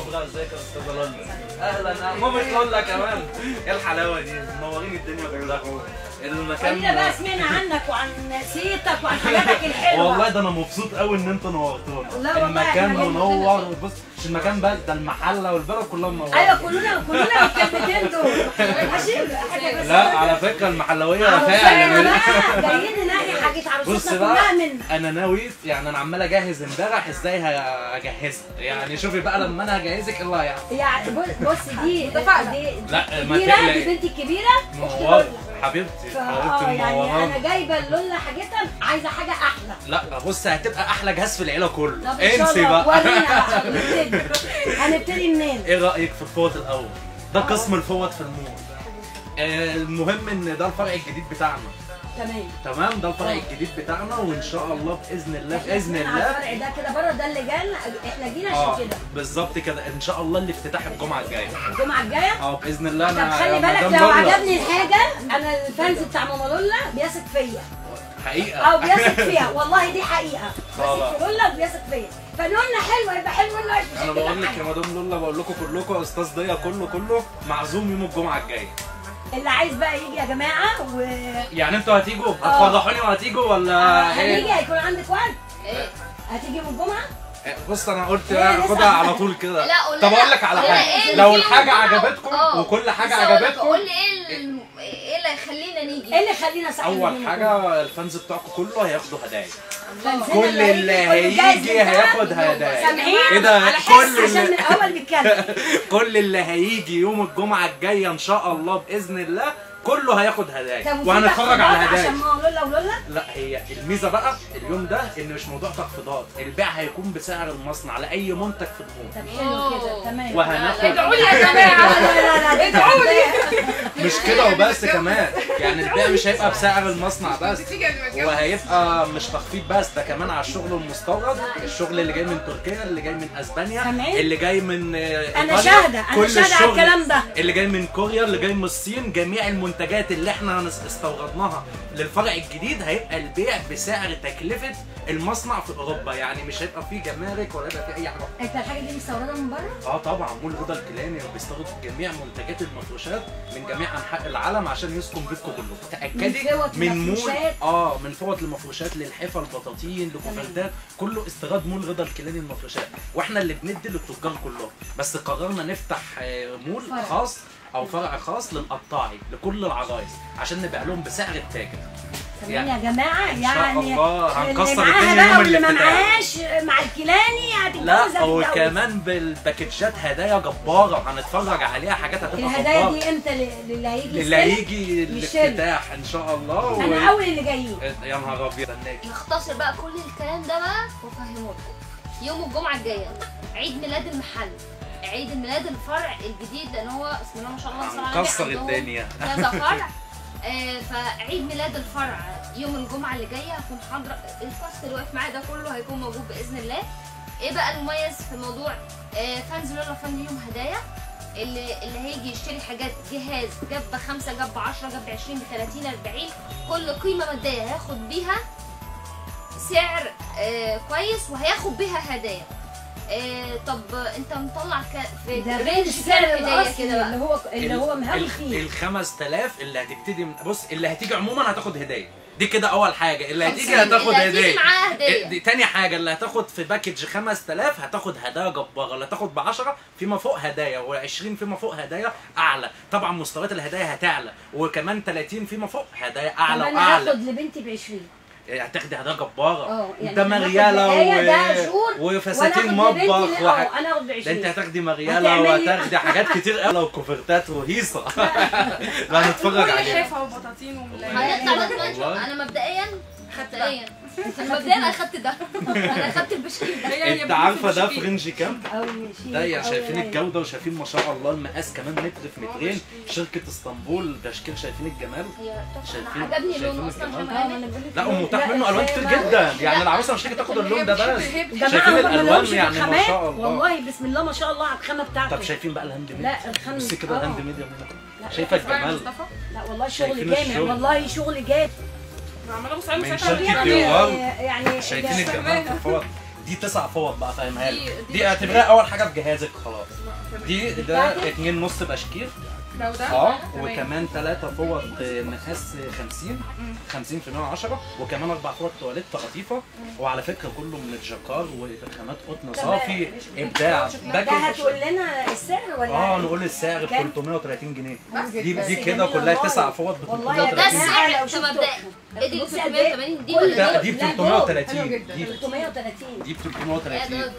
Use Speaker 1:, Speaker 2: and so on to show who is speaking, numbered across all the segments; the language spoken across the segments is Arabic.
Speaker 1: مبروك. ازيك يا استاذه لولا؟ اهلا مامة لولا كمان. ايه الحلاوه دي؟ منورين الدنيا كلها. المكان
Speaker 2: خلينا بقى سمعنا عنك وعن سيرتك وعن حاجاتك الحلوه.
Speaker 1: والله ده انا مبسوط قوي ان انت نورتونا.
Speaker 2: لا والله
Speaker 1: المكان منور. بص مش المكان بس، ده المحله والبلد كلها منوره.
Speaker 2: ايوه كلنا الكلمتين دول ماشي. حاجه بس
Speaker 1: لا على فكره المحلويه
Speaker 2: عروسنا
Speaker 1: فعلا.
Speaker 2: بقى جايين نلاقي حاجه
Speaker 1: بص
Speaker 2: عروستنا
Speaker 1: بقى
Speaker 2: كلها من
Speaker 1: انا ناوي، يعني انا عمال اجهز امبارح ازاي هجهزها، يعني شوفي بقى لما انا هجهزك ايه اللي هيحصل.
Speaker 2: يعني بص دي
Speaker 1: لا ما
Speaker 2: كبيره،
Speaker 1: تقلقي.
Speaker 2: دي بنتي الكبيره اخت
Speaker 1: منورة
Speaker 2: لولا.
Speaker 1: حبيبتي
Speaker 2: يعني
Speaker 1: منورة.
Speaker 2: انا جايبه لولا حاجتها، عايزه حاجه احلى.
Speaker 1: لا بص هتبقى احلى جهاز في العيله كله.
Speaker 2: طب إن شاء
Speaker 1: انسي
Speaker 2: الله.
Speaker 1: بقى.
Speaker 2: ورينا بقى هنبتدي منين؟
Speaker 1: ايه رايك في الفوط الاول؟ ده قسم الفوط في المول. المهم ان ده الفرع الجديد بتاعنا. تمام ده الفرع الجديد بتاعنا، وان شاء الله باذن الله باذن الله
Speaker 2: الفرع ده كده بره، ده اللي جانا احنا جينا عشان كده.
Speaker 1: بالظبط كده ان شاء الله الافتتاح الجمعه الجايه.
Speaker 2: الجمعه الجايه؟
Speaker 1: باذن الله.
Speaker 2: طب
Speaker 1: انا
Speaker 2: خلي بالك لو عجبني الحاجه، انا الفانز بتاع ماما لولا بيثق فيا.
Speaker 1: حقيقه
Speaker 2: او بيثق فيها، والله دي حقيقه.
Speaker 1: خلاص.
Speaker 2: بيثق في لولا وبيثق فيا، فنقولنا حلوه يبقى حلو لولا.
Speaker 1: انا بقول لك يا مدام لولا، بقول لكم كلكم يا استاذ ضيا كله معزوم يوم الجمعه الجايه.
Speaker 2: اللي عايز بقى يجي يا جماعه
Speaker 1: يعني انتوا هتيجوا هتفرحوني وهتيجوا ولا
Speaker 2: هنيجي؟ هيكون عندك وقت؟ هتيجي يوم الجمعه؟
Speaker 1: بص انا قلت اخدها على طول كده.
Speaker 3: لا
Speaker 1: طب اقول لك على حاجه، لو الحاجه عجبتكم وكل حاجه عجبتكم
Speaker 3: قول لي ايه اللي هيخلينا نيجي؟
Speaker 2: ايه اللي يخلينا صاحبين؟
Speaker 1: اول حاجه الفانز بتوعكم كله هياخدوا هدايا.
Speaker 2: كل
Speaker 1: كل اللي هيجي هياخد هدايا.
Speaker 2: سامعين؟
Speaker 1: ايه ده؟
Speaker 2: كل عشان من الاول بيتكلم.
Speaker 1: كل اللي هيجي يوم الجمعه الجايه ان شاء الله باذن الله كله هياخد هدايا وهنتفرج على هدايا.
Speaker 2: عشان ماما لولا ولولا؟
Speaker 1: لا هي الميزه بقى اليوم ده ان مش موضوع تخفيضات، البيع هيكون بسعر المصنع لاي منتج في المول.
Speaker 2: طب حلو كده تمام.
Speaker 1: وهناخد
Speaker 3: ادعوا لي يا جماعه.
Speaker 2: لا ادعوا لي.
Speaker 1: مش كده وبس كمان، يعني البيع مش هيبقى بسعر المصنع بس، وهيبقى مش تخفيض بس، ده كمان على الشغل المستورد، الشغل اللي جاي من تركيا، اللي جاي من اسبانيا، اللي جاي من
Speaker 2: انا شاهده على الكلام ده،
Speaker 1: اللي جاي من كوريا، اللي جاي من الصين، جميع المنتجات اللي احنا استوردناها للفرع الجديد هيبقى البيع بسعر تكلفه المصنع في اوروبا، يعني مش هيبقى فيه جمارك ولا هيبقى فيه اي حاجه.
Speaker 2: انت الحاجه دي مستورده من بره؟
Speaker 1: طبعا مول رضا الكيلاني بيستورد جميع منتجات المفروشات من جميع انحاء العالم عشان يسكن بيتكم كله. تاكدي من مول من فوط المفروشات للحفا البطاطين لكوفردات كله استيراد مول رضا الكيلاني المفروشات، واحنا اللي بندي للتجار كلهم، بس قررنا نفتح مول خاص او فرع خاص للقطاعي لكل العرايس عشان نبيع لهم بسعر التاجر.
Speaker 2: يعني يا جماعه
Speaker 1: ان شاء الله هنكسر
Speaker 2: اللي
Speaker 1: الدنيا يوم
Speaker 2: اللي ما
Speaker 1: الافتتاح.
Speaker 2: معاش مع الكيلاني هتتجوز.
Speaker 1: لا وكمان بالباكيتشات هدايا جباره هنتفرج عليها، حاجات هتبقى
Speaker 2: الهدايا دي امتى للي هيجي؟
Speaker 1: اللي هيجي الافتتاح ان شاء الله.
Speaker 2: انا اول اللي جايين.
Speaker 1: يا نهار ابيض.
Speaker 3: نختصر بقى كل الكلام ده بقى وافهمه لكم. يوم الجمعه الجايه عيد ميلاد المحل، عيد ميلاد الفرع الجديد، لان هو بسم الله ما شاء الله صلى الله عليه
Speaker 1: هنكسر الدنيا.
Speaker 3: كذا فرع. فعيد ميلاد الفرع يوم الجمعه اللي جايه هكون حاضره، الكاست اللي واقف معايا ده كله هيكون موجود باذن الله. ايه بقى المميز في الموضوع؟ فانز لولا فان ليهم هدايا، اللي هيجي يشتري حاجات جهاز جاب ب5 جاب ب10 جاب ب20 ب30 40 كل قيمه ماديه هياخد بيها سعر كويس وهياخد بيها هدايا. طب انت مطلع في رينج سعر الهدايا كده بقى
Speaker 2: اللي هو مهم فيه
Speaker 1: ال 5000 اللي هتبتدي بص اللي هتيجي عموما هتاخد هدايا، دي كده اول حاجه، اللي هتيجي هتاخد هدايا. دي تاني حاجه اللي هتاخد في باكج 5000 هتاخد هدايا جباره، اللي هتاخد ب10 فيما فوق هدايا، و20 فيما فوق هدايا اعلى، طبعا مستويات الهدايا هتعلى، وكمان 30 فيما فوق هدايا اعلى واعلى.
Speaker 2: انا هاخد لبنتي ب20
Speaker 1: هتاخدي هدايا جباره.
Speaker 2: يعني
Speaker 1: ده مرياله وفساتين مطبخ
Speaker 2: انا اخد ب20.
Speaker 1: ده انت هتاخدي مرياله وهتاخدي حاجات كتير قوي وكوفرتات وهيصه. لا هنتفرج عليها.
Speaker 4: حفا وبطاطين
Speaker 3: انا مبدئيا انا خدت ده. انا خدت البشكير ده.
Speaker 1: انت عارفه ده فرنج كام؟ ده يعني شايفين الجوده وشايفين ما شاء الله المقاس كمان متر في مترين، شركه اسطنبول بشكل، شايفين الجمال؟ شايفين
Speaker 3: عجبني اللون اصلا كمان.
Speaker 1: لا ومتاح منه الوان كتير جدا، يعني العروسه مش هتيجي تاخد اللون ده بس، شايفين الالوان يعني ما شاء الله.
Speaker 2: والله بسم الله ما شاء الله على الخامه بتاعته.
Speaker 1: طب شايفين بقى الهاند ميد؟
Speaker 2: لا الخامه
Speaker 1: بصي كده الهاند ميد يا منى، شايفه الجمال؟
Speaker 2: لا والله شغل جامد، والله شغل جامد.
Speaker 4: عماله بص على
Speaker 1: من شركه ديوار، يعني شايفين الجمال في الفوط. دي 9 فوط بقى فاهمها لك.
Speaker 4: دي
Speaker 1: دي اعتبريها اول حاجه في جهازك خلاص. ده 2.5 بشكير
Speaker 4: ده
Speaker 1: وكمان 3 فوط مقاس 50 في 110 وكمان 4 فوط تواليت قطيفه. وعلى فكره كله من الجاكار وخامات قطن صافي ابداع.
Speaker 2: ده هتقول لنا السعر ولا؟
Speaker 1: نقول السعر ب 330 جنيه. دي
Speaker 2: بس
Speaker 1: كده كلها
Speaker 2: والله.
Speaker 1: 9 فوط ب
Speaker 2: والله
Speaker 1: 330
Speaker 3: ده
Speaker 1: جنيه.
Speaker 3: السعر. طب ايه دي 380 دي ولا
Speaker 1: لا
Speaker 3: دي؟
Speaker 1: دي ب 330 دي
Speaker 2: 330
Speaker 1: ب 330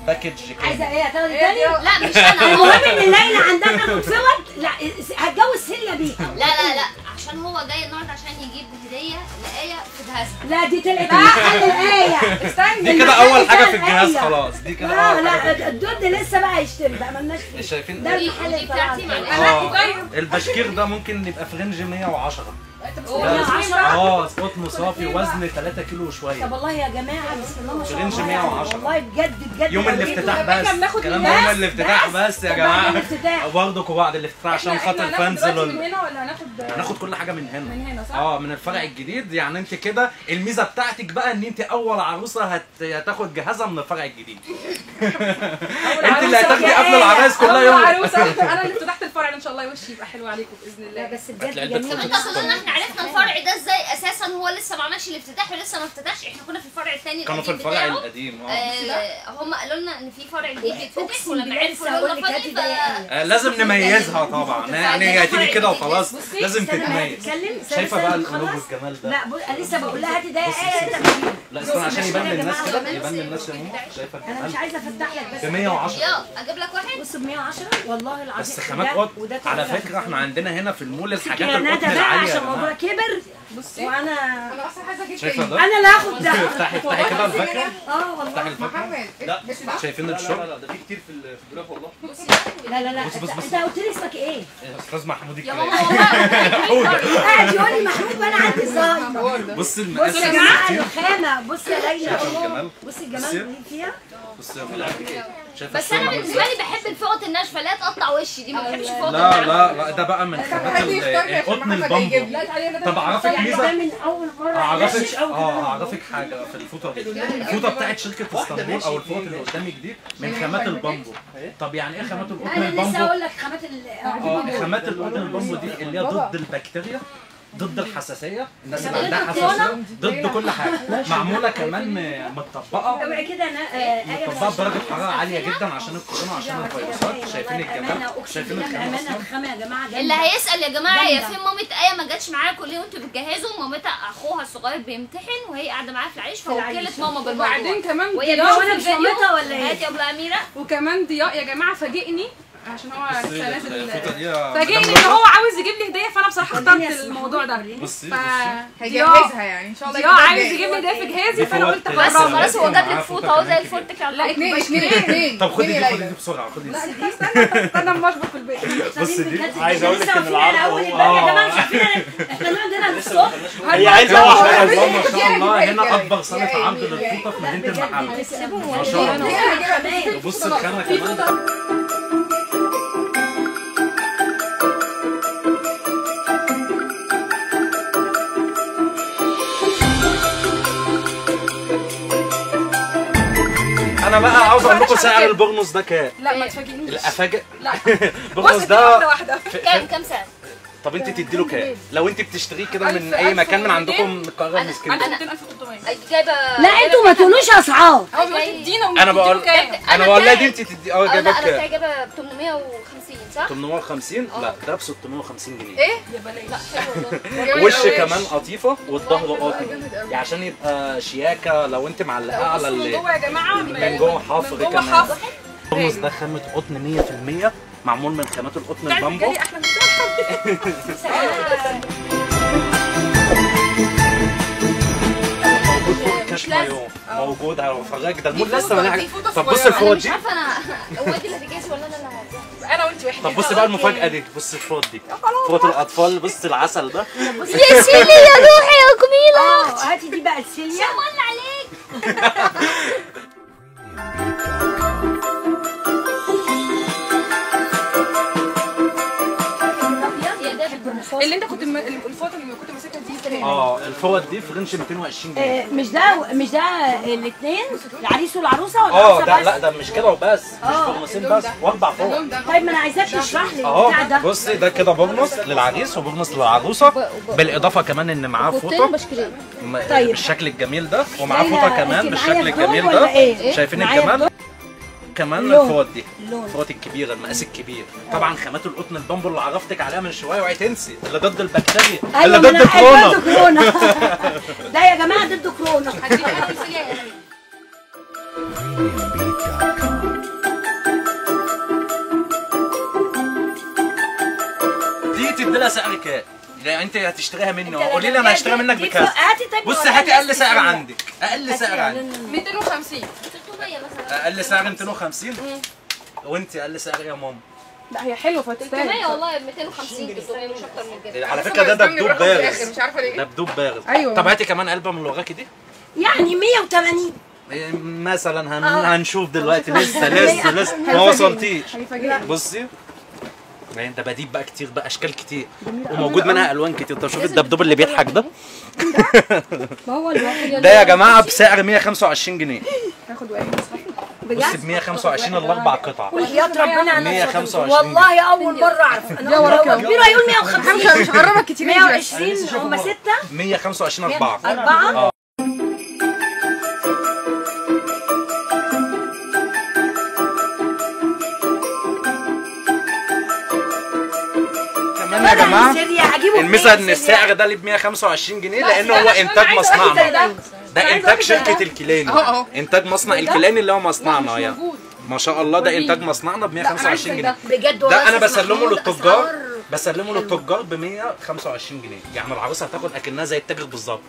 Speaker 1: باكج
Speaker 2: عايزه
Speaker 1: كامل.
Speaker 2: ايه هتاخدي تاني؟
Speaker 3: لا مش انا
Speaker 2: المهم ان ليلى عندها تاخد فوط. لا هتجوز سيليا بيها.
Speaker 3: لا عشان هو جاي النهارده عشان يجيب هديه لآية في جهازها.
Speaker 2: لا دي طلعت محل الآية.
Speaker 4: استني
Speaker 1: دي كده اول حاجه في الجهاز خلاص. دي كده
Speaker 2: لا الدود لسه بقى هيشتري بقى مالناش فيه.
Speaker 1: شايفين
Speaker 2: ده
Speaker 3: دي
Speaker 2: المحل
Speaker 3: بتاعتي مع
Speaker 1: البشكير ده ممكن يبقى في رينج 110.
Speaker 2: 110
Speaker 1: قطن صافي وزن 3 كيلو وشويه.
Speaker 2: طب والله يا جماعه بسم الله ما شاء
Speaker 1: رينج
Speaker 2: الله
Speaker 1: 110.
Speaker 2: والله بجد
Speaker 1: يوم الافتتاح بس الكلام ده يوم الافتتاح بس يا جماعه. برضه بعد الافتتاح عشان خاطر فانزل
Speaker 4: من هنا ولا
Speaker 1: هناخد كل حاجه من هنا.
Speaker 4: من هنا صح؟
Speaker 1: من الفرع الجديد. يعني انت كده الميزه بتاعتك بقى ان انت اول عروسه هتاخد جهازها من الفرع الجديد. انت اللي هتاخدي قبل العرايس كلها يوم.
Speaker 4: عروسه انا اللي فتحت الفرع ان شاء الله وشي يبقى حلو عليكم باذن الله.
Speaker 2: بس بجد
Speaker 1: هتلاقي البيت
Speaker 2: جميل.
Speaker 3: انت اظن احنا عرفنا الفرع ده ازاي اساسا؟ هو لسه ما عملش الافتتاح ولسه ما افتتحش. احنا كنا في الفرع الثاني
Speaker 1: كانوا في الفرع القديم.
Speaker 3: هم قالوا لنا ان في فرع جديد بيتفتح
Speaker 2: أقسم
Speaker 3: ولما
Speaker 2: بالله
Speaker 3: عرفوا
Speaker 2: لسه
Speaker 3: ان
Speaker 2: هقول لك
Speaker 3: فاضي
Speaker 2: هاتي ده.
Speaker 1: لازم نميزها طبعا. يعني هي هتيجي كده وخلاص لازم تتميز.
Speaker 2: اتكلم
Speaker 1: شايفه بقى القلوب والجمال ده.
Speaker 2: لا لسه بقول لها هاتي ده
Speaker 1: لا استنى عشان يبان للناس كده يبان للناس يا ماما. شايفه
Speaker 2: انا مش
Speaker 1: القلب
Speaker 2: عايزه افتح لك بس
Speaker 1: ب 110.
Speaker 3: يا اجيب لك واحد.
Speaker 2: بص ب 110 والله العظيم.
Speaker 1: بس خامات قطن. على فكره احنا عندنا هنا في المول الحاجات
Speaker 2: يا ندى
Speaker 1: القطن
Speaker 2: بقى
Speaker 1: العاليه يا
Speaker 2: عشان الموضوع
Speaker 1: جماعه.
Speaker 2: كبر.
Speaker 4: بصي
Speaker 2: وانا
Speaker 4: انا اصلا عايزه اجيب
Speaker 1: شايفه
Speaker 4: تاني.
Speaker 1: ده؟
Speaker 2: انا اللي هاخد ده.
Speaker 1: افتحي كده الفاكهه.
Speaker 2: والله
Speaker 1: افتحي الفاكهه.
Speaker 4: محمد
Speaker 1: لا
Speaker 4: بس ده
Speaker 1: شايفين الشغل.
Speaker 5: ده في كتير في الجراف والله.
Speaker 2: لا
Speaker 1: بص.
Speaker 2: انت قلت لي اسمك ايه؟
Speaker 1: استاذ محمود
Speaker 3: يا
Speaker 1: الكلام.
Speaker 3: ماما والله
Speaker 2: قاعد يقول لي محمود وانا عندي الزهايمر.
Speaker 1: بص المقاس
Speaker 2: بصوا يا جماعه
Speaker 1: كتير.
Speaker 2: الخامه. بص يا ليلى
Speaker 1: شايفه الجمال.
Speaker 2: بصي الجمال اللي فيها.
Speaker 1: بص يا ملعب. شايفه
Speaker 3: بس انا
Speaker 1: الشغل.
Speaker 3: بالنسبه لي بحب الفوط الناشفه اللي هي تقطع وشي دي. ما بحبش الفوط
Speaker 1: لا ده بقى من خامات
Speaker 4: حد يختار يا
Speaker 1: القطن
Speaker 4: محمد هيجيب
Speaker 1: البامبو.
Speaker 4: لي. لا تعالي انا
Speaker 1: طب اعرفك
Speaker 2: يعني ده
Speaker 1: ميزه.
Speaker 2: من اول مره
Speaker 1: اعرفك
Speaker 2: أول كده.
Speaker 1: اعرفك حاجه في الفوطه دي. الفوطه بتاعت شركه اسطنبول او الفوط اللي قدامك دي من خامات البامبو. طب يعني ايه خامات القطن
Speaker 2: انا لسه
Speaker 1: البامبو؟
Speaker 2: اقول لك خامات
Speaker 1: خامات القطن البامبو دي اللي هي ضد البكتيريا ضد الحساسيه. الناس اللي
Speaker 2: ضد
Speaker 1: عندها
Speaker 2: الكورونا؟
Speaker 1: حساسيه ضد كل حاجه. معموله كمان متطبقه
Speaker 2: اوعي كده انا
Speaker 1: متطبقه بدرجه حراره عاليه جدا عشان الكورونا عشان الفيروسات. شايفين الجمال. شايفين الخامه
Speaker 2: الامانه
Speaker 1: اصلا.
Speaker 2: الخامه يا جماعه جامدة.
Speaker 3: اللي هيسال يا جماعه هي
Speaker 2: جامدة.
Speaker 3: فين مامة آية ما جاتش معاكم ليه وانتوا بتجهزوا؟ مامتها اخوها الصغير بيمتحن وهي قاعده معاها في العيش فوكلت ماما بالموضوع.
Speaker 4: وبعدين كمان
Speaker 3: وهي
Speaker 4: ضياء
Speaker 2: وانا مش مامتها ولا ايه؟
Speaker 3: هات يا ابو اميره.
Speaker 4: وكمان ضياء يا جماعه فاجئني عشان هو لسه نازل.
Speaker 1: الفوطه دي
Speaker 4: فاجئني ان هو عاوز يجيب لي هديه فانا بصراحه اخترت الموضوع ده.
Speaker 1: بصي
Speaker 4: هيجهزها يعني ان شاء الله. ضياء عايز يجيب لي هديه في جهازي فانا قلت
Speaker 3: بس
Speaker 4: هجربها.
Speaker 3: خلاص هو جاب لك فوطه اهو زي الفوطه كده.
Speaker 4: لا اتنين
Speaker 1: طب خدي دي بسرعه خدي
Speaker 4: لا
Speaker 1: دي.
Speaker 4: دي استنى اما اشبك في البيت.
Speaker 1: بصي دي
Speaker 5: عايز أقول لك إن العرض
Speaker 2: اول
Speaker 5: هو-
Speaker 2: امبارح يا جماعه مش عارفين احنا نقعد هنا للصبح.
Speaker 5: هي عايزه
Speaker 1: ما
Speaker 5: واحده.
Speaker 1: شاء الله هنا اكبر صاله عرض للفوطه في مدينه المحل.
Speaker 2: سيبهم
Speaker 1: ما شاء الله.
Speaker 2: الله.
Speaker 1: بص الخامه كمان. انا بقى عاوز اقول لكم سعر البرنس ده كام؟
Speaker 4: لا ما تفاجئنيش.
Speaker 1: الافاجئ.
Speaker 4: لا
Speaker 1: البرنس
Speaker 4: بص
Speaker 1: ده
Speaker 4: واحده واحده.
Speaker 3: كام سعر؟
Speaker 1: طب انت تدي له كام؟ لو انت بتشتريه كده من اي مكان من عندكم من القاهره من اسكندريه.
Speaker 4: عندي 2300.
Speaker 3: جايبه
Speaker 2: لا انتوا ما تقولوش اسعار.
Speaker 4: هو بيقول تدينا
Speaker 1: انا بقول انا بقول لها دي انت تدي
Speaker 3: لا
Speaker 1: جايبه
Speaker 3: انا
Speaker 1: كام؟
Speaker 3: بتاعي جايبه ب 850 صح؟
Speaker 1: 850 لا ده ب 650 جنيه.
Speaker 4: ايه يا بلاش.
Speaker 3: لا حلو والله.
Speaker 1: وش كمان قطيفه والظهر قاطم يعني عشان يبقى شياكه لو انت معلقاه على
Speaker 4: من جوه يا جماعه
Speaker 1: من جوه حافظ
Speaker 4: من جوه
Speaker 1: كمان.
Speaker 4: حافظ.
Speaker 1: البرنس ده خامه قطن 100% معمول من خامات القطن البامبو.
Speaker 4: جاي احلى من
Speaker 1: موجود فوق الكاش مايو موجود هفرجك ده المول لسه ما
Speaker 4: دي فوطة
Speaker 1: طب بص
Speaker 4: صغيرة.
Speaker 1: الفوط
Speaker 3: انا مش
Speaker 1: دي.
Speaker 3: عارفه انا هو انت اللي هتجهزي ولا انا اللي هجهز؟
Speaker 4: انا وانت واحد.
Speaker 1: طب بص بقى المفاجاه دي بص الفوط دي فوط الاطفال بص العسل ده.
Speaker 3: يا سيلي يا روحي يا جميله.
Speaker 2: هاتي دي بقى السيليا.
Speaker 3: ولا عليك.
Speaker 4: اللي انت كنت الفوط اللي كنت ماسكها دي
Speaker 1: الفوط دي فرنش 220 جنيه.
Speaker 2: مش ده الاثنين العريس والعروسه ولا
Speaker 1: ده لا ده مش كده وبس، مش برنسين بس واربع فوط.
Speaker 2: طيب ما انا عايزاك تشرح لي البتاع ده.
Speaker 1: بصي ده كده برنس للعريس وبرنس للعروسه، بالاضافه كمان ان معاه فوطه بالشكل الجميل ده، ومعاه فوطه كمان بالشكل الجميل ده. شايفين الجمال؟ كمان الفوط دي الفوط الكبيره المقاس الكبير، طبعا خامات القطن البامبو اللي عرفتك عليها من شويه، اوعي تنسي اللي ضد البكتيريا اللي ضد كورونا.
Speaker 2: ده يا جماعه ضد كورونا.
Speaker 1: دي تدي لها سعر كام؟ يعني انت هتشتريها مني قولي لي انا هشتريها منك بكام؟
Speaker 2: هاتي
Speaker 1: بصي هاتي اقل سعر عندك، اقل سعر عندك
Speaker 4: 250
Speaker 3: 600 مثلا.
Speaker 1: اقل سعر 250 وانت اقل سعر يا ماما.
Speaker 4: لا هي حلوه فتستاهل
Speaker 3: 600 والله 250 300 مش اكتر من كده.
Speaker 1: على فكره ده دبدوب بارز،
Speaker 4: مش عارفه ليه
Speaker 1: دبدوب بارز.
Speaker 4: ايوه
Speaker 1: طب هاتي كمان علبه من اللي وراكي دي
Speaker 2: يعني 180
Speaker 1: مثلا هنشوف دلوقتي. لسه ما وصلتيش. بصي يعني دباديب بقى كتير بقى اشكال كتير وموجود منها الوان كتير. طب شوف الدبدوب اللي بيضحك ده ده يا جماعه بسعر 125 جنيه.
Speaker 4: هاخد واحد
Speaker 1: بصي ب 125 الاربع قطع.
Speaker 2: يا ربنا
Speaker 1: 125
Speaker 2: والله اول مره اعرف. انا كبيره يقول 150
Speaker 4: مش هقربك كتير
Speaker 2: 120 هم 6
Speaker 1: 125 4
Speaker 2: 4
Speaker 1: كمان يا جماعه الميزه ان السعر ده اللي ب 125 جنيه لان هو انتاج مصنعنا. ده انتاج شركه الكيلاني، انتاج مصنع الكيلاني اللي هو مصنعنا يعني. ما شاء الله ده انتاج مصنعنا ب 125 جنيه.
Speaker 2: بجد
Speaker 1: ده انا بسلمه للتجار ب 125 جنيه. يعني العروسه هتاخد اكنها زي التاجر بالظبط.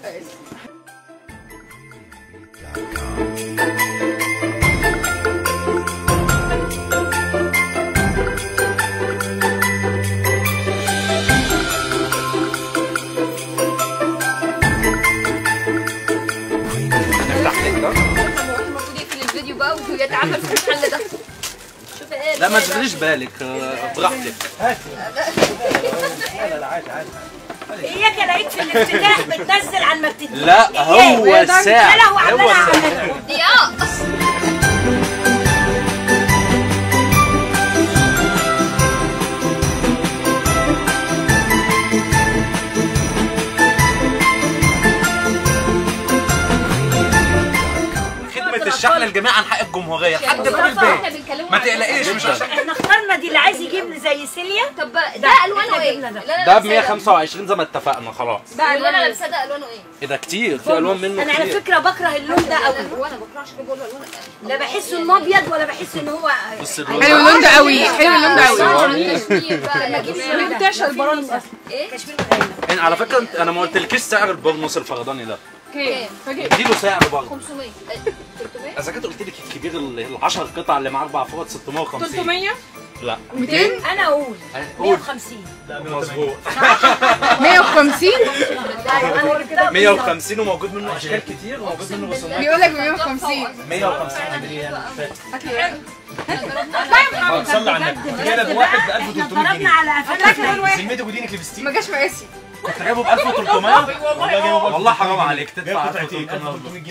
Speaker 3: المفروض يقفل الفيديو بقى ويتعامل في المحل ده. شوف ايه
Speaker 1: لا ما تشغليش بالك براحتك.
Speaker 2: اياك الاقيك في الافتتاح بتنزل على المكتب.
Speaker 1: لا هو الساعة
Speaker 2: هو الساعة
Speaker 3: ضياء.
Speaker 1: الشحن الجميع عن حق الجمهوريه لحد كل البيت. ما تقلقيش مش عشان
Speaker 2: احنا اخترنا دي اللي عايز يجيب لي زي سيليا.
Speaker 3: طب ده الوانه ايه؟
Speaker 1: ده ب 125 زي ما اتفقنا خلاص.
Speaker 3: ده اللي انا لابساه ده الوانه ايه؟
Speaker 1: ايه ده كتير في الوان منه
Speaker 2: انا
Speaker 1: كتير.
Speaker 2: على فكره بكره اللون ده قوي.
Speaker 3: وانا بكره عشان بقول الوان
Speaker 2: لا بحس انه ابيض ولا بحس ان هو
Speaker 1: بص
Speaker 4: حلو اللون ده قوي، حلو اللون ده قوي.
Speaker 3: كشمير بقى
Speaker 4: ما بتعشق البرانس اصلا.
Speaker 3: ايه؟
Speaker 2: كشمير.
Speaker 1: يعني على فكره انا ما قلتلكيش سعر البرنس الفرداني ده.
Speaker 4: كام؟
Speaker 1: اديله سعر برضه
Speaker 3: 500 300.
Speaker 1: اذا كنت قلت لك الكبير ال 10 قطع اللي مع 4 فوط 650.
Speaker 4: 300
Speaker 1: لا
Speaker 4: 200
Speaker 2: انا اقول 150.
Speaker 1: مظبوط
Speaker 4: 150
Speaker 1: 150 وموجود منه اشكال كتير وموجود منه رسومات.
Speaker 4: بيقول لك 150
Speaker 1: 150 جنيه انا مش فاكر.
Speaker 5: صلي على النبي جايب واحد ب 1300
Speaker 2: ضربنا
Speaker 5: جنيه
Speaker 2: على قفاك.
Speaker 5: ذمتك ودينك لبستيه
Speaker 4: ما جاش مقاسي.
Speaker 1: كنت جايبه ب 1300 والله حرام عليك تدفع 1300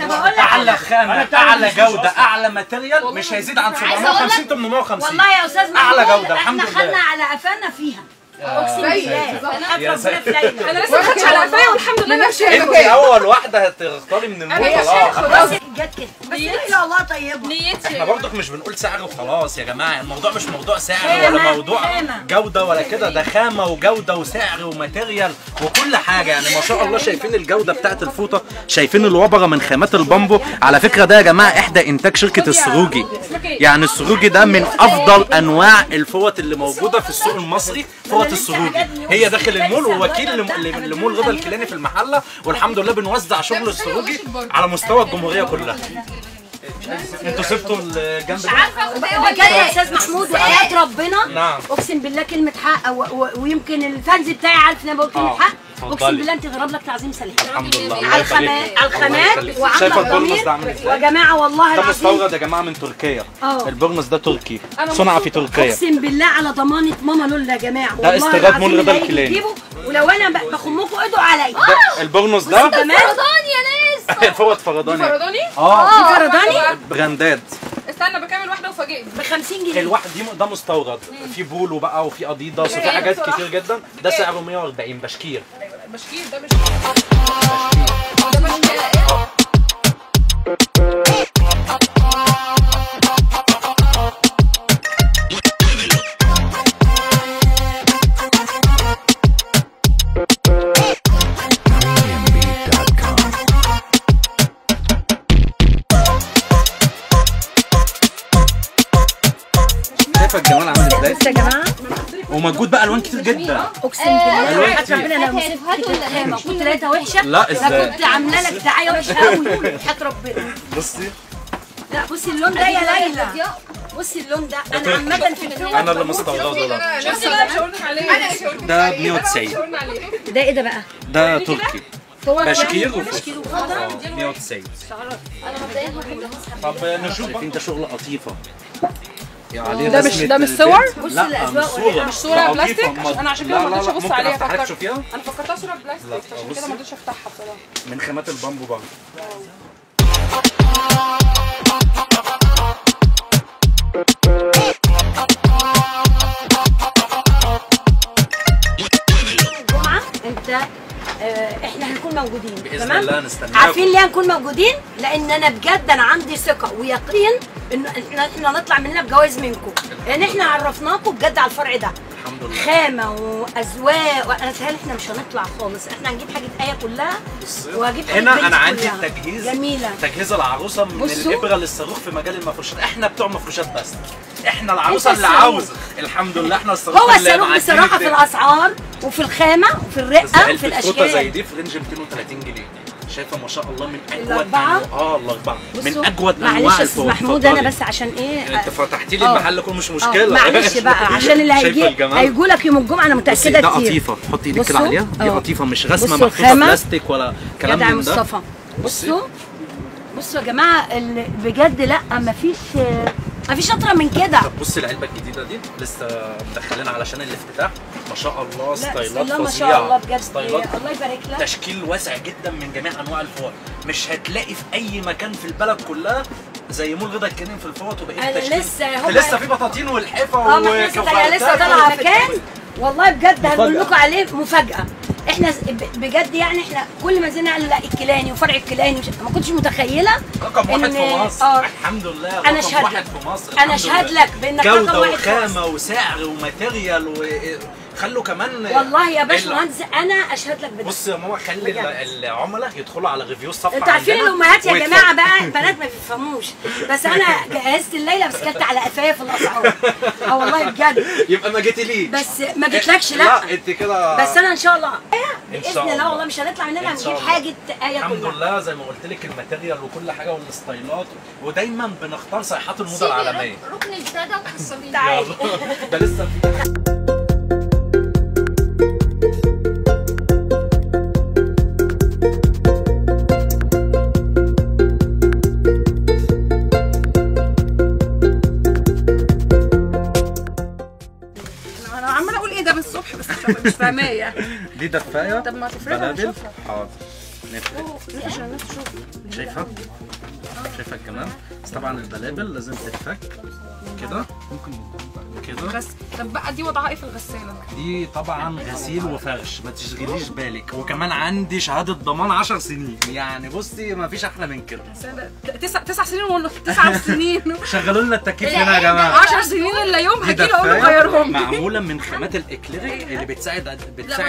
Speaker 2: طب اقول لك
Speaker 1: اعلى خامه اعلى جوده اعلى ماتيريال مش هيزيد عن 750 850
Speaker 2: والله يا استاذ
Speaker 1: أعلى
Speaker 2: محمود
Speaker 1: جودة، الحمد
Speaker 2: احنا
Speaker 1: لله.
Speaker 2: خدنا على قفانا فيها. اقسم بالله حياة
Speaker 1: يا
Speaker 2: ربنا في ليلى.
Speaker 4: انا لسه ما خدتش على قفايا والحمد لله ماشيه
Speaker 1: انت اول واحده هتختاري من الموت خلاص.
Speaker 2: بس جت كده بس لا والله طيبه.
Speaker 1: احنا برضك مش بنقول سعر وخلاص يا جماعه. الموضوع مش موضوع سعر ولا موضوع جوده ولا كده. ده خامه وجوده وسعر وماتيريال وكل حاجه. يعني ما شاء الله شايفين الجوده بتاعت الفوطه، شايفين الوبره من خامات البامبو. على فكره ده يا جماعه احدى انتاج شركه السروجي. يعني السروجي ده من افضل انواع الفوط اللي موجوده في السوق المصري. فوط السروجي هي داخل المول ووكيل لمول رضا الكيلاني في المحله. والحمد لله بنوزع شغل السروجي على مستوى الجمهوريه كلها. انتوا سبتوا الجنب ده؟
Speaker 2: بجد يا استاذ محمود وحياة ربنا.
Speaker 1: نعم.
Speaker 2: اقسم بالله كلمه حق ويمكن الفانز بتاعي عارف ان انا بقول كلمه حق. اقسم بالله انت ضرب لك تعظيم سليم.
Speaker 1: الحمد لله.
Speaker 2: على الخامات وعامله
Speaker 1: شايفه البرنس
Speaker 2: ضمير.
Speaker 1: ده عامل ازاي؟
Speaker 2: يا جماعه والله
Speaker 1: ده
Speaker 2: العظيم
Speaker 1: مستورد يا جماعه من تركيا. البرنس ده تركي صنع في تركيا.
Speaker 2: اقسم بالله على ضمانه ماما لولا يا جماعه.
Speaker 1: ده استيراد مول رضا الكيلاني.
Speaker 2: ولو انا بخمكم ادعوا عليا.
Speaker 1: البرنس ده
Speaker 3: فرداني يا ناس.
Speaker 1: الفوط فرداني.
Speaker 4: فرداني؟
Speaker 2: دي فرداني
Speaker 1: براندات.
Speaker 4: استنى بكامل واحده وفاجئني
Speaker 2: ب 50 جنيه.
Speaker 1: الواحد ده مستورد، في بولو بقى وفي اديداس وفي حاجات كتير جدا. ده سعره 140 بشكير.
Speaker 4: بشكير ده مش ده بشكير.
Speaker 1: شايفه الجمال عامل ازاي؟
Speaker 2: بصوا يا جماعه
Speaker 1: وموجود بقى الوان كتير جدا.
Speaker 2: اقسم بالله
Speaker 1: ألوان
Speaker 2: حتى
Speaker 1: كتير.
Speaker 2: ربنا لو
Speaker 3: هاتوا ولا
Speaker 2: كنت لقيتها وحشه.
Speaker 1: لا، ازاي؟
Speaker 2: ده كنت عامله لك دعايه وحشه قوي حتى ربنا.
Speaker 1: بصي
Speaker 2: لا بصي اللون ده يا ليلى، بصي اللون ده انا عامه في الفيلم.
Speaker 1: انا اللي مستورده ده.
Speaker 4: انا لسه مش هقول لك عليه. انا مش هقول لك
Speaker 1: ده
Speaker 4: عليه.
Speaker 1: 190.
Speaker 4: مش هقول عليه.
Speaker 2: ده ايه ده بقى؟
Speaker 1: ده تركي بشكير
Speaker 2: بشكير وخضر.
Speaker 1: 190.
Speaker 3: انا مبدئيا هاخد
Speaker 1: طب نشوف بقى. ده شغل قطيفه.
Speaker 4: ده مش صور؟
Speaker 2: بص
Speaker 1: لا
Speaker 2: الأذواق
Speaker 1: مش صورة.
Speaker 4: مش صورة
Speaker 1: ده
Speaker 4: بلاستيك؟
Speaker 1: قطيفة.
Speaker 4: أنا عشان كده ما رضيتش أبص عليها.
Speaker 1: ممكن افتحها
Speaker 4: فكرت
Speaker 1: تشوفيها
Speaker 4: انا فكرتها صورة بلاستيك عشان كده ما رضيتش افتحها بصراحة.
Speaker 1: من خامات البامبو برضه.
Speaker 2: الجمعه انت احنا هنكون موجودين
Speaker 1: باذن
Speaker 2: تمام؟
Speaker 1: الله نستناكم.
Speaker 2: عارفين ليه هنكون موجودين؟ لان انا بجد انا عندي ثقه ويقين ان احنا نطلع مننا بجوائز منكم، لان احنا عرفناكم بجد على الفرع ده
Speaker 1: الحمد لله.
Speaker 2: خامه واذواق، وانا سهل احنا مش هنطلع خالص، احنا هنجيب حاجه ايه كلها وهجيب حاجه
Speaker 1: هنا
Speaker 2: بنتي
Speaker 1: انا عندي
Speaker 2: كلها.
Speaker 1: التجهيز
Speaker 2: جميله.
Speaker 1: تجهيز العروسه من
Speaker 2: بصوا.
Speaker 1: الابره للصاروخ في مجال المفروشات. احنا بتوع مفروشات بس، احنا العروسه
Speaker 2: انت
Speaker 1: اللي
Speaker 2: الصاروخ.
Speaker 1: عاوزه. الحمد لله احنا الصاروخ
Speaker 2: هو
Speaker 1: اللي
Speaker 2: الصاروخ
Speaker 1: معديين
Speaker 2: بصراحه في
Speaker 1: الدنيا.
Speaker 2: الاسعار وفي الخامه وفي
Speaker 1: بس
Speaker 2: الرقه وفي
Speaker 1: علبة فوطه زي
Speaker 2: الاشكال.
Speaker 1: دي في رينج 230 جنيه. شايفه ما شاء الله من اجود
Speaker 2: الأربعة؟
Speaker 1: الاربعه من
Speaker 2: بصوا،
Speaker 1: اجود انواع
Speaker 2: معلش يا استاذ
Speaker 1: الفوط.
Speaker 2: محمود انا بس عشان ايه
Speaker 1: انت فتحتي لي
Speaker 2: اه.
Speaker 1: المحل كله مش مشكله.
Speaker 2: معلش بقى عشان اللي
Speaker 1: شايفة الجمال؟
Speaker 2: هيجوا لك يوم الجمعه انا
Speaker 1: بصي
Speaker 2: متاكده
Speaker 1: ده
Speaker 2: كتير.
Speaker 1: قطيفه، حطي ايدك كده
Speaker 2: بصوا.
Speaker 1: عليها. دي
Speaker 2: اه.
Speaker 1: قطيفه مش رسمه
Speaker 2: بصوا
Speaker 1: محطوطه
Speaker 2: الخامة.
Speaker 1: بلاستيك ولا كلام
Speaker 2: جدع
Speaker 1: من ده.
Speaker 2: مصطفى. بصوا بصوا يا جماعه بجد لا مفيش اطرى من كده.
Speaker 1: طب بصي العلبه الجديده دي لسه مدخلينها علشان الافتتاح. ما شاء الله
Speaker 2: لا
Speaker 1: ستايلات
Speaker 2: بسم الله ما
Speaker 1: فظيعه.
Speaker 2: شاء الله بجد
Speaker 1: ستايلات
Speaker 2: الله يبارك لك.
Speaker 1: تشكيل واسع جدا من جميع انواع الفوط. مش هتلاقي في اي مكان في البلد كلها زي مول رضا الكريم في الفوط وبقيه
Speaker 2: أنا
Speaker 1: التشكيل.
Speaker 2: لسه
Speaker 1: لسه في بطاطين والحفه
Speaker 2: ما احنا لسه طالعه مكان والله بجد هنقول لكم عليه مفاجاه. احنا بجد يعني احنا كل ما زلنا لا الكيلاني وفرع الكيلاني ما كنتش متخيله
Speaker 1: رقم واحد في مصر. الحمد لله
Speaker 2: أنا
Speaker 1: رقم
Speaker 2: أشهد
Speaker 1: واحد
Speaker 2: لك.
Speaker 1: في مصر.
Speaker 2: انا اشهد لك بانك رقم
Speaker 1: جوده
Speaker 2: واحد في مصر.
Speaker 1: وخامه وسعر وماتيريال وخلوا كمان.
Speaker 2: والله يا باشمهندس انا اشهد لك بده.
Speaker 1: بص يا ماما خلي العملاء يدخلوا على ريفيو الصفحه.
Speaker 2: انتوا عارفين
Speaker 1: عندنا
Speaker 2: الامهات يا
Speaker 1: ويدفعوا.
Speaker 2: جماعه بقى البنات ما بيفهموش، بس انا جهزت الليله بس كلت على قفايا في الاسعار. اه والله بجد.
Speaker 1: يبقى ما جيتي ليه؟
Speaker 2: بس ما جيتلكش لا.
Speaker 1: لا انت كده.
Speaker 2: بس انا ان شاء الله
Speaker 1: إن شاء
Speaker 2: باذن الله
Speaker 1: الله.
Speaker 2: والله مش هنطلع مننا
Speaker 1: إن شاء
Speaker 2: هنجيب
Speaker 1: الله.
Speaker 2: حاجه ايه
Speaker 1: الحمد
Speaker 2: كلها.
Speaker 1: لله زي ما قلت لك الماتيريال وكل حاجه والستايلات ودايما بنختار صيحات الموضه
Speaker 3: سيبي
Speaker 1: العالميه.
Speaker 3: ركن البتاع ده وحصلي.
Speaker 2: تعالي.
Speaker 1: ده لسه في.
Speaker 4: انا عماله اقول ايه ده من الصبح بس مش فاهماه يعني.
Speaker 1: دي دفايه.
Speaker 4: طب ما تفرقها
Speaker 1: بلابل.
Speaker 4: نشوفها.
Speaker 1: حاضر نفرق.
Speaker 4: عشان الناس تشوف.
Speaker 1: شايفه؟ شايفه كمان؟ بس طبعا البلابل لازم تتفك كده كده.
Speaker 4: بس طب بقى دي وضعها ايه في الغساله؟
Speaker 1: دي طبعا غسيل وفرش ما تشغليش بالك. وكمان عندي شهاده ضمان 10 سنين. يعني بصي ما فيش احلى من كده.
Speaker 4: 9 سنين ولا 9 سنين
Speaker 1: شغلوا لنا التكييف هنا يا جماعه.
Speaker 4: 10 سنين الا يوم
Speaker 1: دي
Speaker 4: هجيله اقول له
Speaker 1: دفاية
Speaker 4: غيرهم.
Speaker 1: معموله من خامات الاكليريك اللي بتساعد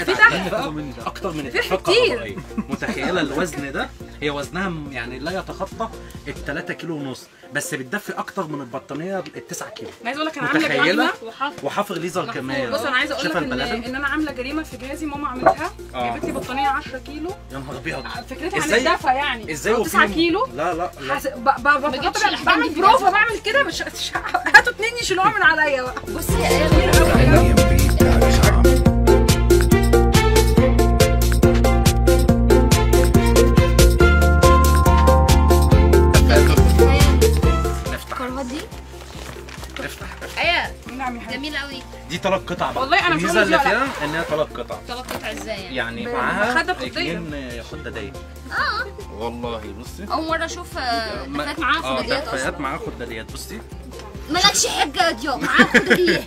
Speaker 4: في
Speaker 1: على بقى اكتر من الاشفاق
Speaker 4: كتير.
Speaker 1: الكهربائيه. متخيله الوزن ده؟ هي وزنها يعني لا يتخطى ال 3 كيلو ونص، بس بتدفي اكتر من البطانيه ال 9 كيلو.
Speaker 4: انا عايزه اقول لك انا عامله
Speaker 1: متخيله؟
Speaker 4: جريمه.
Speaker 1: وحافر ليزر كمان.
Speaker 4: بص انا عايزه اقول لك
Speaker 1: شايفة البلابل؟
Speaker 4: ان انا عامله جريمه في جهازي ماما عملتها. جابت لي بطانيه 10 كيلو.
Speaker 1: يا نهار ابيض.
Speaker 4: فكرتها عن
Speaker 1: إزاي؟
Speaker 4: الدفا يعني.
Speaker 1: ازاي
Speaker 4: أو 9 كيلو.
Speaker 1: لا لا لا.
Speaker 4: بعمل بروفا بعمل كده هاتوا 2 يشيلوها من عليا بقى.
Speaker 3: بصي يا
Speaker 1: نفتح
Speaker 3: الكرهات دي
Speaker 1: نفتح.
Speaker 3: ايه
Speaker 4: نعم يا
Speaker 3: دي جميله قوي.
Speaker 1: دي 3 قطع بقى.
Speaker 4: والله أنا مش
Speaker 1: الميزه اللي
Speaker 4: عاملة دي
Speaker 1: فيها انها 3 قطع.
Speaker 3: 3 قطع ازاي يعني؟
Speaker 1: يعني معاها
Speaker 4: خدة فضية.
Speaker 1: 2 خداديه. والله بصي
Speaker 3: اول مره اشوف تفاهات معاها خداديات اصلا.
Speaker 1: تفاهات معاها خداديات. بصي
Speaker 3: مالكش حجه يا ضياء، معاها خداديات.